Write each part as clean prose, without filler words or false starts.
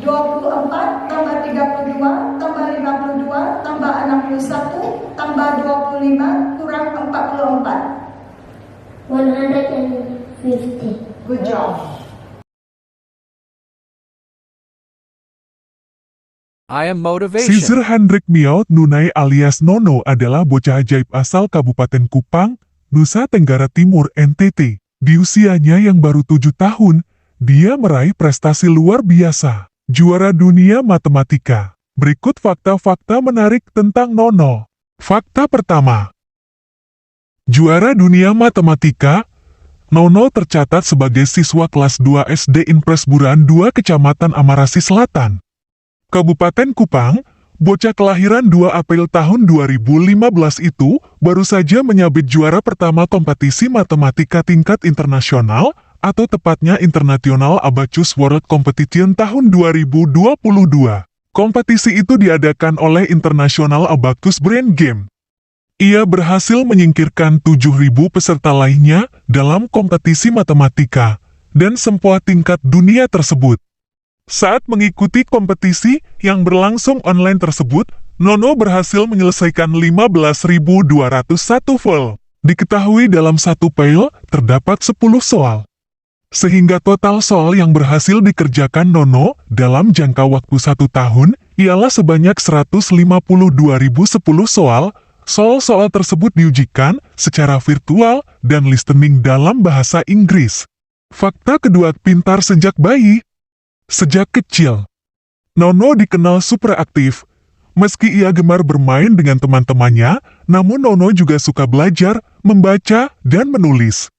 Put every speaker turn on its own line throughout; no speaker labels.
24 tambah 32 tambah 52 tambah 61 tambah 25 kurang 44.
150.
Good job.
I am motivation.
Caesar Hendrik Miaud Nunai alias Nono adalah bocah ajaib asal Kabupaten Kupang, Nusa Tenggara Timur NTT. Di usianya yang baru 7 tahun, dia meraih prestasi luar biasa. Juara dunia matematika. Berikut fakta-fakta menarik tentang Nono. Fakta pertama. Juara dunia matematika, Nono tercatat sebagai siswa kelas 2 SD Impres Buran 2 Kecamatan Amarasi Selatan, Kabupaten Kupang. Bocah kelahiran 2 April tahun 2015 itu baru saja menyabet juara pertama kompetisi matematika tingkat internasional atau tepatnya International Abacus World Competition tahun 2022. Kompetisi itu diadakan oleh International Abacus Brain Game. Ia berhasil menyingkirkan 7.000 peserta lainnya dalam kompetisi matematika dan sempoa tingkat dunia tersebut. Saat mengikuti kompetisi yang berlangsung online tersebut, Nono berhasil menyelesaikan 15.201 vol. Diketahui dalam satu fail terdapat 10 soal. Sehingga total soal yang berhasil dikerjakan Nono dalam jangka waktu 1 tahun ialah sebanyak 152.010 soal. Soal-soal tersebut diujikan secara virtual dan listening dalam bahasa Inggris. Fakta kedua, pintar sejak bayi. Sejak kecil, Nono dikenal super aktif. Meski ia gemar bermain dengan teman-temannya, namun Nono juga suka belajar, membaca, dan menulis.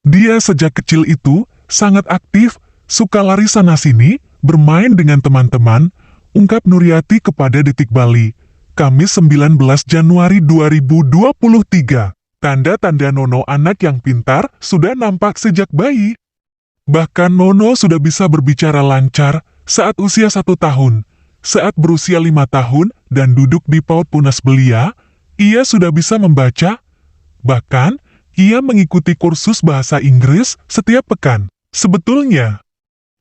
Dia sejak kecil itu sangat aktif, suka lari sana-sini, bermain dengan teman-teman, ungkap Nuryati kepada Detik Bali, Kamis 19 Januari 2023. Tanda-tanda Nono anak yang pintar sudah nampak sejak bayi. Bahkan Nono sudah bisa berbicara lancar saat usia 1 tahun. Saat berusia 5 tahun dan duduk di PAUD Punas Belia, ia sudah bisa membaca. Bahkan, ia mengikuti kursus bahasa Inggris setiap pekan. Sebetulnya,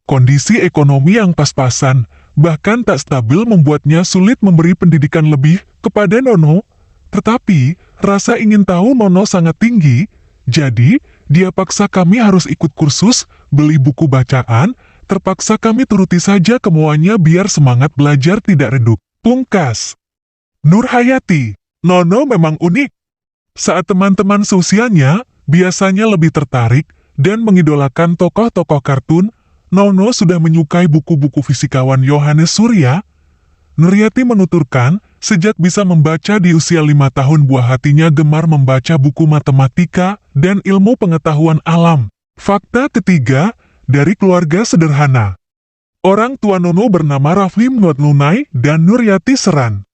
kondisi ekonomi yang pas-pasan bahkan tak stabil membuatnya sulit memberi pendidikan lebih kepada Nono. Tetapi, rasa ingin tahu Nono sangat tinggi, jadi dia paksa kami harus ikut kursus, beli buku bacaan, terpaksa kami turuti saja kemauannya biar semangat belajar tidak redup. Pungkas. Nurhayati, Nono memang unik. Saat teman-teman seusianya biasanya lebih tertarik dan mengidolakan tokoh-tokoh kartun, Nono sudah menyukai buku-buku fisikawan Yohanes Surya. Nuryati menuturkan, sejak bisa membaca di usia 5 tahun buah hatinya gemar membaca buku matematika dan ilmu pengetahuan alam. Fakta ketiga, dari keluarga sederhana. Orang tua Nono bernama Rafli Miaud Nunai dan Nuryati Seran.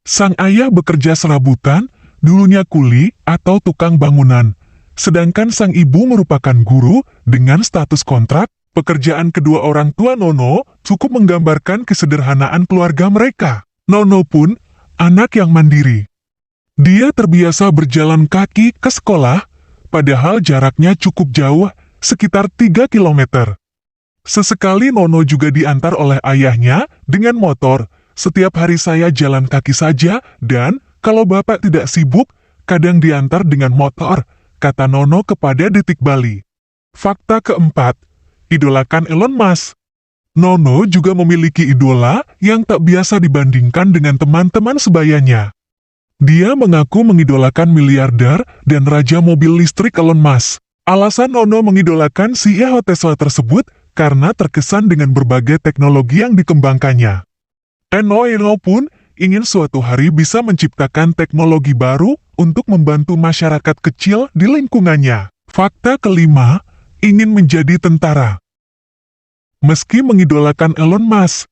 Sang ayah bekerja serabutan, dulunya kuli atau tukang bangunan. Sedangkan sang ibu merupakan guru dengan status kontrak. Pekerjaan kedua orang tua Nono cukup menggambarkan kesederhanaan keluarga mereka. Nono pun anak yang mandiri. Dia terbiasa berjalan kaki ke sekolah, padahal jaraknya cukup jauh, sekitar 3 km. Sesekali Nono juga diantar oleh ayahnya dengan motor. Setiap hari saya jalan kaki saja dan kalau bapak tidak sibuk, kadang diantar dengan motor, kata Nono kepada Detik Bali. Fakta keempat, idolakan Elon Musk. Nono juga memiliki idola yang tak biasa dibandingkan dengan teman-teman sebayanya. Dia mengaku mengidolakan miliarder dan raja mobil listrik Elon Musk. Alasan Nono mengidolakan CEO Tesla tersebut karena terkesan dengan berbagai teknologi yang dikembangkannya. Nono pun ingin suatu hari bisa menciptakan teknologi baru untuk membantu masyarakat kecil di lingkungannya. Fakta kelima, ingin menjadi tentara. Meski mengidolakan Elon Musk,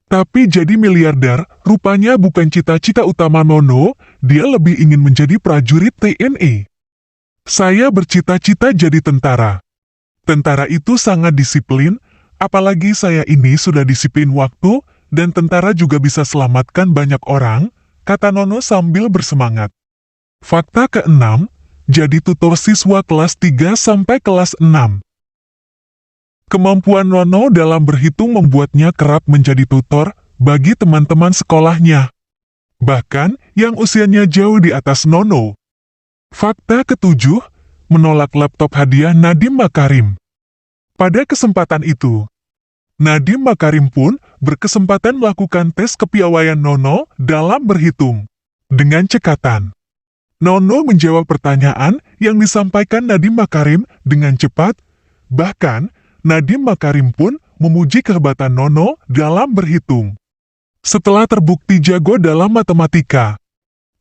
tapi jadi miliarder rupanya bukan cita-cita utama Nono, dia lebih ingin menjadi prajurit TNI. Saya bercita-cita jadi tentara. Tentara itu sangat disiplin, apalagi saya ini sudah disiplin waktu, dan tentara juga bisa selamatkan banyak orang, kata Nono sambil bersemangat. Fakta keenam, jadi tutor siswa kelas 3 sampai kelas 6. Kemampuan Nono dalam berhitung membuatnya kerap menjadi tutor bagi teman-teman sekolahnya, bahkan yang usianya jauh di atas Nono. Fakta ketujuh, menolak laptop hadiah Nadiem Makarim. Pada kesempatan itu, Nadiem Makarim pun berkesempatan melakukan tes kepiawaian Nono dalam berhitung. Dengan cekatan, Nono menjawab pertanyaan yang disampaikan Nadiem Makarim dengan cepat, bahkan Nadiem Makarim pun memuji kehebatan Nono dalam berhitung. Setelah terbukti jago dalam matematika,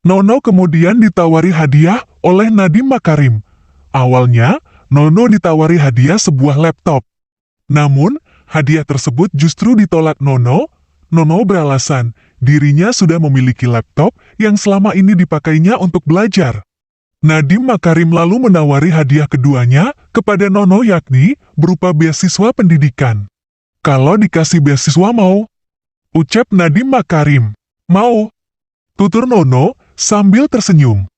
Nono kemudian ditawari hadiah oleh Nadiem Makarim. Awalnya, Nono ditawari hadiah sebuah laptop. Namun, hadiah tersebut justru ditolak Nono. Nono beralasan dirinya sudah memiliki laptop yang selama ini dipakainya untuk belajar. Nadiem Makarim lalu menawari hadiah keduanya kepada Nono, yakni berupa beasiswa pendidikan. Kalau dikasih beasiswa mau? Ucap Nadiem Makarim. Mau, tutur Nono sambil tersenyum.